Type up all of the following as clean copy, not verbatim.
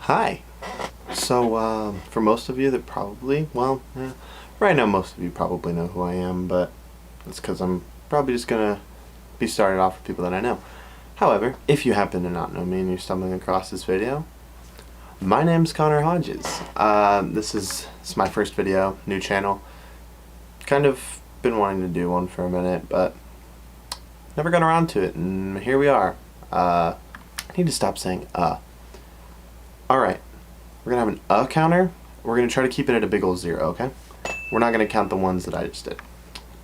Hi. So, for most of you that probably, right now most of you probably know who I am, but that's because I'm probably just gonna be started off with people that I know. However, if you happen to not know me and you're stumbling across this video, my name's Connor Hodges. This is my first video, new channel. Kind of been wanting to do one for a minute, but never got around to it, and here we are. I need to stop saying Alright, we're gonna have an counter. We're gonna try to keep it at a big old 0, okay? We're not gonna count the ones that I just did.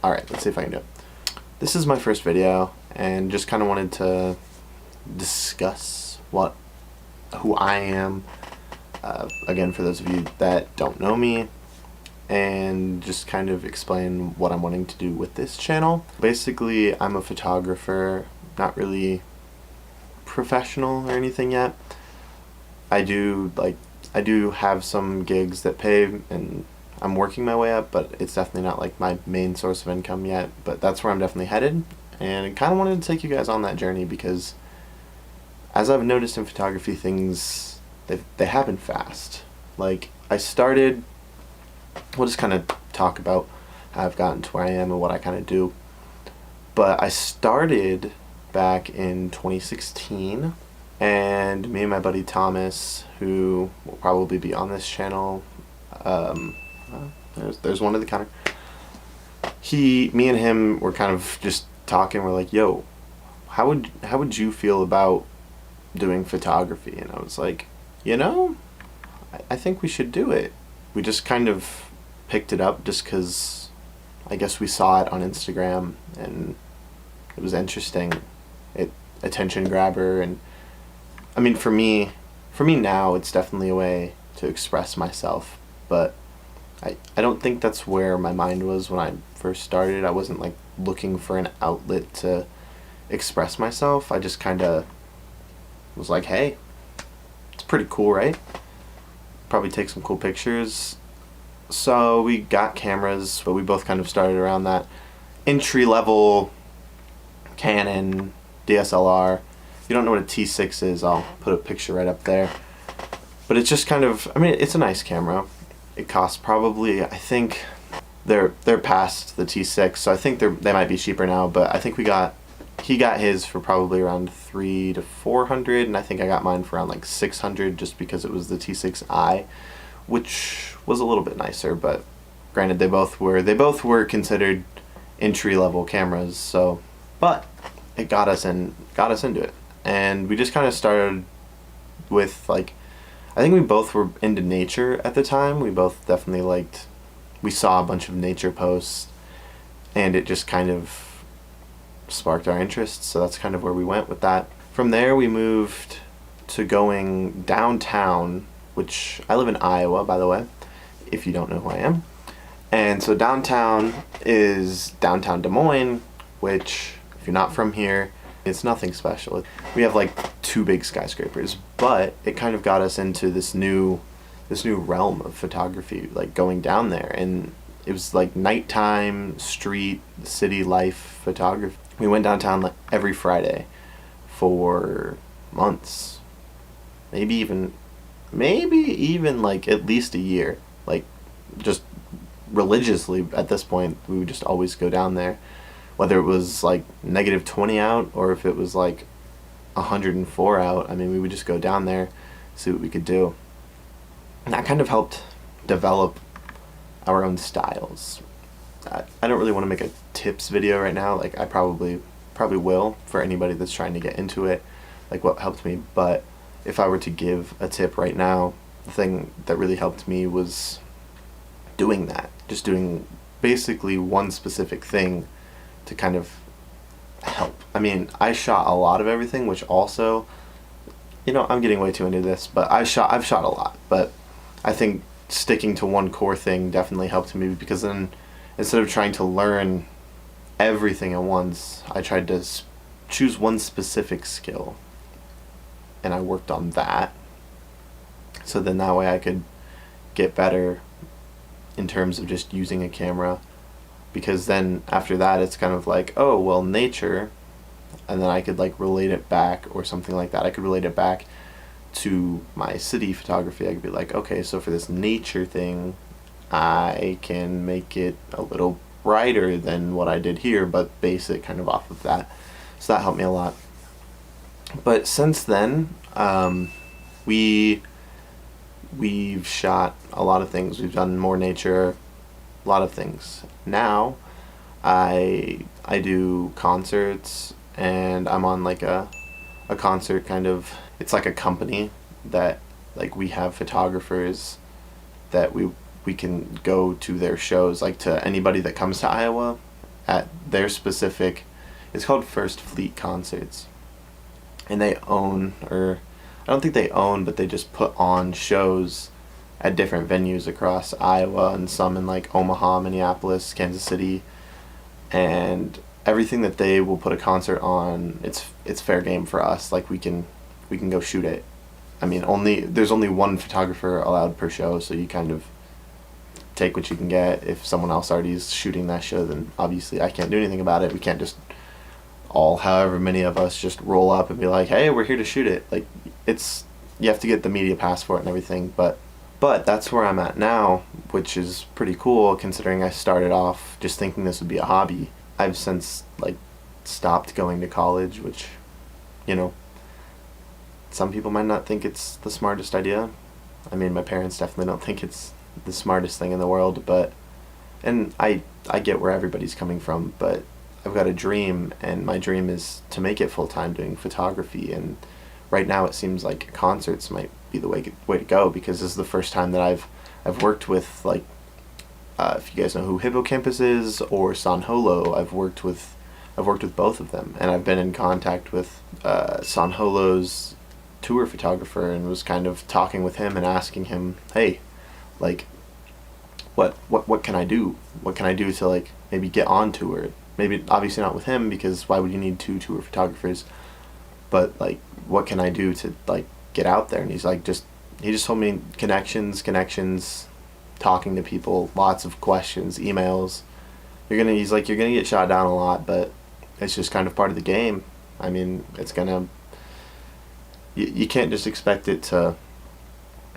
Alright, let's see if I can do it. This is my first video, and just kind of wanted to discuss who I am, again for those of you that don't know me, and just kind of explain what I'm wanting to do with this channel. Basically, I'm a photographer, not really professional or anything yet. I do have some gigs that pay, and I'm working my way up, but it's definitely not like my main source of income yet, but that's where I'm definitely headed, and I kind of wanted to take you guys on that journey because as I've noticed in photography, things, they happen fast. Like, we'll just kind of talk about how I've gotten to where I am and what I kind of do, but I started back in 2016, and me and my buddy Thomas, who will probably be on this channel, there's one at the counter. Me and him were kind of just talking. We're like, "Yo, how would you feel about doing photography?" And I was like, I think we should do it. We just kind of picked it up just because I guess we saw it on Instagram and it was interesting, attention grabber, and I mean, for me now, it's definitely a way to express myself, but I don't think that's where my mind was when I first started. I wasn't like looking for an outlet to express myself. I just kind of was like, hey, it's pretty cool, right? Probably take some cool pictures. So we got cameras, but we both kind of started around that entry-level Canon DSLR. If you don't know what a T6 is, I'll put a picture right up there. But it's just kind of, I mean, it's a nice camera. It costs probably, I think they're past the T6, so I think they might be cheaper now, but I think he got his for probably around $300 to $400, and I think I got mine for around like $600 just because it was the T6i, which was a little bit nicer, but granted they both were considered entry-level cameras, so, but it got us into it. And we just kind of started with, like, I think we both were into nature at the time. We both definitely we saw a bunch of nature posts, and it just kind of sparked our interest, so that's kind of where we went with that. From there, we moved to going downtown, which I live in Iowa, by the way, if you don't know who I am. And so downtown is downtown Des Moines, which, if you're not from here, it's nothing special. We have like 2 big skyscrapers, but it kind of got us into this new realm of photography, like going down there, and it was like nighttime, street, city life photography. We went downtown like every Friday for months, maybe even like at least a year, like just religiously at this point. We would just always go down there, whether it was like -20 out or if it was like 104 out. I mean, we would just go down there, see what we could do. And that kind of helped develop our own styles. I don't really want to make a tips video right now. Like, I probably will for anybody that's trying to get into it, like what helped me. But if I were to give a tip right now, the thing that really helped me was doing that. Just doing basically one specific thing to kind of help. I mean, I shot a lot of everything, which also, I'm getting way too into this, but I've shot a lot, but I think sticking to one core thing definitely helped me, because then instead of trying to learn everything at once, I tried to choose one specific skill, and I worked on that, so then that way I could get better in terms of just using a camera. Because then after that, it's kind of like, oh, well, nature, and then I could like relate it back or something like that. I could relate it back to my city photography, I could be like, okay, so for this nature thing, I can make it a little brighter than what I did here, but base it kind of off of that. So that helped me a lot. But since then, we we've shot a lot of things. We've done more nature, a lot of things. Now, I do concerts, and I'm on like a concert kind of. It's like a company that, like, we have photographers that we can go to their shows, like to anybody that comes to Iowa at their specific. It's called First Fleet Concerts, and they own, or I don't think they own, but they just put on shows at different venues across Iowa, and some in like Omaha, Minneapolis, Kansas City, and everything that they will put a concert on, it's fair game for us. Like, we can go shoot it. I mean, there's only one photographer allowed per show, so you kind of take what you can get. If someone else already is shooting that show, then obviously I can't do anything about it. We can't just however many of us just roll up and be like, hey, we're here to shoot it. Like, you have to get the media pass for it and everything, but that's where I'm at now, which is pretty cool considering I started off just thinking this would be a hobby. I've since, like, stopped going to college, which, you know, some people might not think it's the smartest idea. I mean, my parents definitely don't think it's the smartest thing in the world, and I get where everybody's coming from, but I've got a dream, and my dream is to make it full-time doing photography, and right now it seems like concerts might be the way to go, because this is the first time that I've worked with, like, if you guys know who Hippocampus is or San Holo, I've worked with both of them, and I've been in contact with San Holo's tour photographer, and was kind of talking with him and asking him, hey, like, what can I do? What can I do to, like, maybe get on tour? Maybe obviously not with him, because why would you need two tour photographers? But, like, what can I do to, like, get out there? And he's like, he just told me connections, talking to people, lots of questions, emails. He's like, you're gonna get shot down a lot, but it's just kind of part of the game. I mean, you can't just expect it to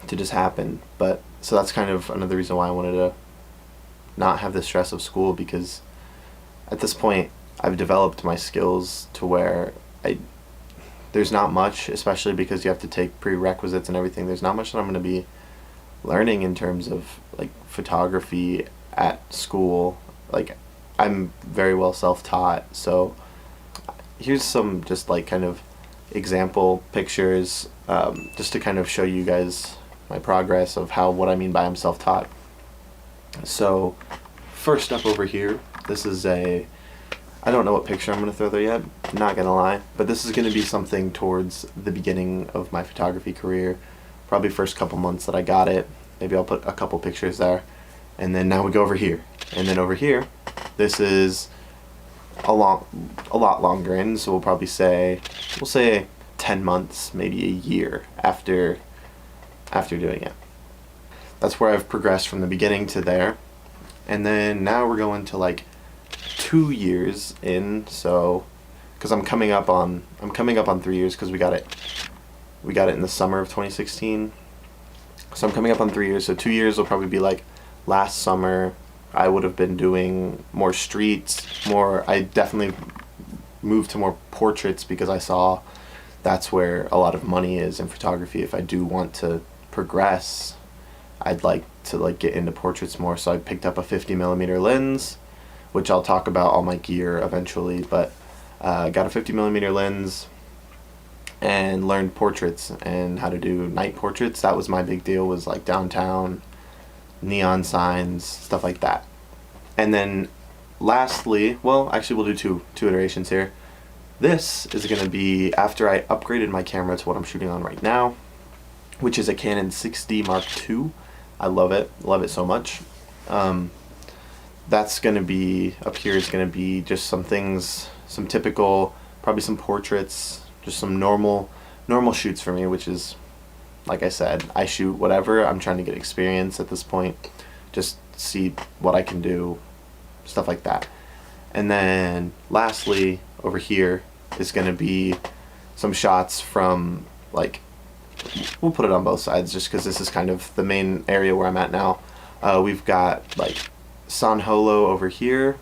just happen. But so that's kind of another reason why I wanted to not have the stress of school, because at this point I've developed my skills to where there's not much, especially because you have to take prerequisites and everything. There's not much that I'm going to be learning in terms of, like, photography at school. Like, I'm very well self-taught, so here's some just, like, kind of example pictures, just to kind of show you guys my progress of what I mean by I'm self-taught. So first up over here, this is I don't know what picture I'm going to throw there yet, not going to lie, but this is going to be something towards the beginning of my photography career, probably first couple months that I got it. Maybe I'll put a couple pictures there. And then now we go over here. And then over here, this is a lot longer in, so we'll say 10 months, maybe a year after doing it. That's where I've progressed from the beginning to there. And then now we're going to, like, 2 years in, so because I'm coming up on 3 years, because we got it in the summer of 2016. So I'm coming up on 3 years, so 2 years will probably be like last summer. I would have been doing more streets, I definitely moved to more portraits, because I saw that's where a lot of money is in photography. If I do want to progress, I'd like to, like, get into portraits more, so I picked up a 50mm lens, which I'll talk about all my gear eventually, but got a 50mm lens and learned portraits and how to do night portraits. That was my big deal, was like downtown, neon signs, stuff like that. And then lastly, well, actually we'll do two iterations here. This is going to be after I upgraded my camera to what I'm shooting on right now, which is a Canon 6D Mark II. I love it so much. That's going to be, up here is going to be just some things, some typical, probably some portraits, just some normal shoots for me, which is, like I said, I shoot whatever. I'm trying to get experience at this point, just see what I can do, stuff like that. And then lastly, over here is going to be some shots from, like, we'll put it on both sides just because this is kind of the main area where I'm at now. We've got like San Holo over here.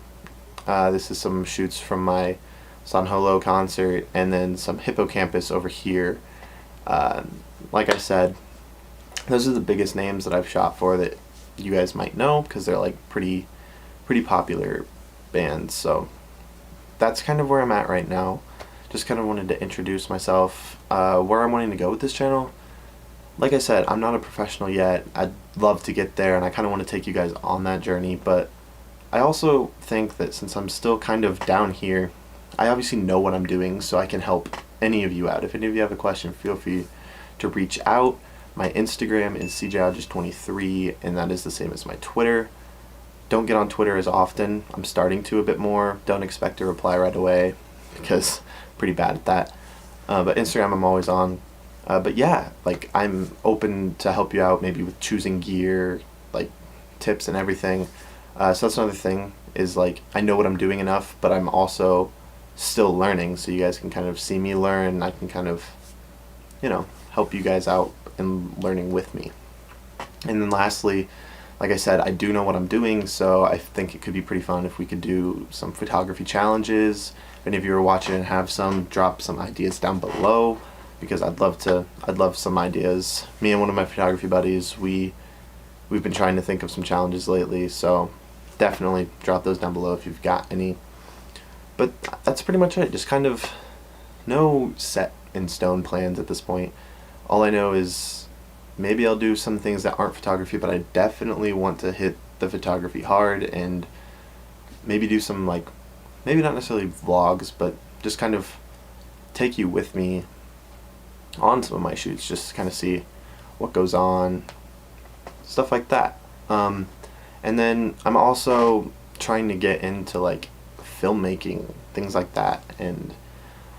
This is some shoots from my San Holo concert, and then some Hippocampus over here. Like I said, those are the biggest names that I've shot for that you guys might know because they're like pretty popular bands. So that's kind of where I'm at right now. Just kind of wanted to introduce myself, where I'm wanting to go with this channel. Like I said, I'm not a professional yet. I'd love to get there, and I kind of want to take you guys on that journey, but I also think that since I'm still kind of down here, I obviously know what I'm doing, so I can help any of you out. If any of you have a question, feel free to reach out. My Instagram is cjodges23, and that is the same as my Twitter. Don't get on Twitter as often. I'm starting to a bit more. Don't expect a reply right away because I'm pretty bad at that. But Instagram I'm always on. But yeah, like I'm open to help you out maybe with choosing gear, like tips and everything. So that's another thing is like I know what I'm doing enough, but I'm also still learning, so you guys can kind of see me learn. I can kind of, help you guys out in learning with me. And then lastly, like I said, I do know what I'm doing, so I think it could be pretty fun if we could do some photography challenges. If any of you are watching and have some, drop some ideas down below, because I'd love some ideas. Me and one of my photography buddies, we've been trying to think of some challenges lately, so definitely drop those down below if you've got any. But that's pretty much it. Just kind of no set in stone plans at this point. All I know is maybe I'll do some things that aren't photography, but I definitely want to hit the photography hard and maybe do some, like, maybe not necessarily vlogs, but just kind of take you with me on some of my shoots, just to kind of see what goes on, stuff like that. And then I'm also trying to get into like filmmaking, things like that. And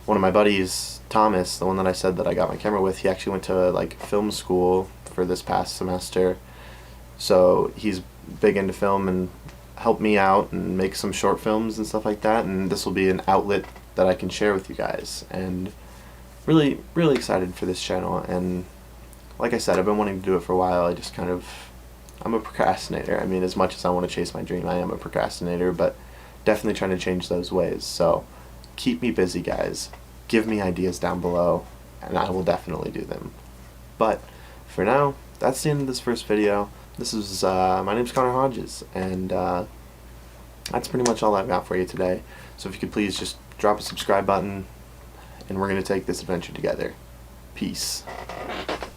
one of my buddies, Thomas, the one that I said that I got my camera with, he actually went to like film school for this past semester, so he's big into film and helped me out and make some short films and stuff like that, and this will be an outlet that I can share with you guys. And really excited for this channel. And like I said, I've been wanting to do it for a while. I'm a procrastinator. I mean, as much as I want to chase my dream, I am a procrastinator, but definitely trying to change those ways. So keep me busy, guys. Give me ideas down below, and I will definitely do them. But for now, that's the end of this first video. This is, my name's Connor Hodges, and that's pretty much all I've got for you today. So if you could please just drop a subscribe button, and we're going to take this adventure together. Peace.